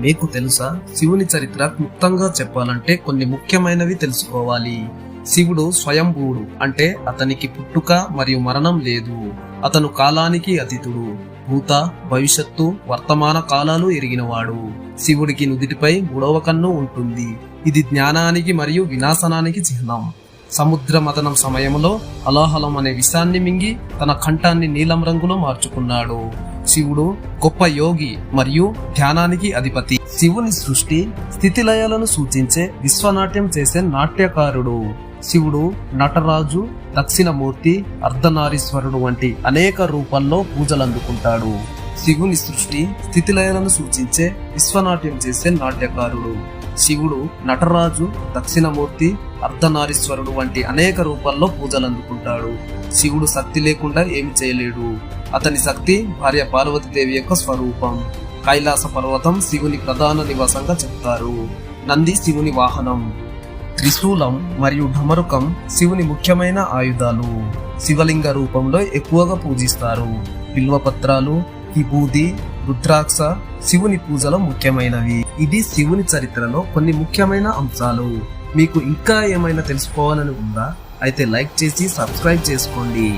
మీకు తెలుసా, శివుని చరిత్ర క్లుప్తంగా చెప్పాలంటే కొన్ని ముఖ్యమైనవి తెలుసుకోవాలి. శివుడు స్వయంభూడు, అంటే అతనికి పుట్టుక మరియు మరణం లేదు. అతను కాలానికి అతీతుడు, భూత భవిష్యత్తు వర్తమాన కాలాలు ఎరిగినవాడు. శివుడికి నుదిటిపై 3వ కన్ను ఉంటుంది. ఇది జ్ఞానానికి మరియు వినాశనానికి చిహ్నం. సముద్ర మథనం సమయంలో అలాహలం అనే విషాన్ని మింగి తన కంఠాన్ని నీలం రంగులో మార్చుకున్నాడు. శివుడు గొప్ప యోగి మరియు ధ్యానానికి అధిపతి. శివుని సృష్టి స్థితిలయాలను సూచించే విశ్వనాట్యం చేసే నాట్యకారుడు. శివుడు నటరాజు, దక్షిణమూర్తి, అర్ధనారీశ్వరుడు వంటి అనేక రూపాల్లో పూజలందుకుంటాడు. శివుని సృష్టి స్థితిలయాలను సూచించే విశ్వనాట్యం చేసే నాట్యకారుడు. శివుడు నటరాజు, దక్షిణమూర్తి, అర్ధనారీశ్వరుడు వంటి అనేక రూపాల్లో పూజలందుకుంటాడు. శివుడు శక్తి లేకుండా ఏమి చేయలేడు. అతని శక్తి భార్య పార్వతీదేవి యొక్క స్వరూపం. కైలాస పర్వతం శివుని ప్రధాన నివాసంగా చెప్తారు. నంది శివుని వాహనం. త్రిశూలం మరియు ఢమరుకం శివుని ముఖ్యమైన ఆయుధాలు. శివలింగ రూపంలో ఎక్కువగా పూజిస్తారు. బిల్వపత్రాలు, విభూది, రుద్రాక్ష శివుని పూజలో ముఖ్యమైనవి. ఇది శివుని చరిత్రలో కొన్ని ముఖ్యమైన అంశాలు. మీకు ఇంకా ఏమైనా తెలుసుకోవాలని ఉందా? అయితే లైక్ చేసి సబ్స్క్రైబ్ చేసుకోండి.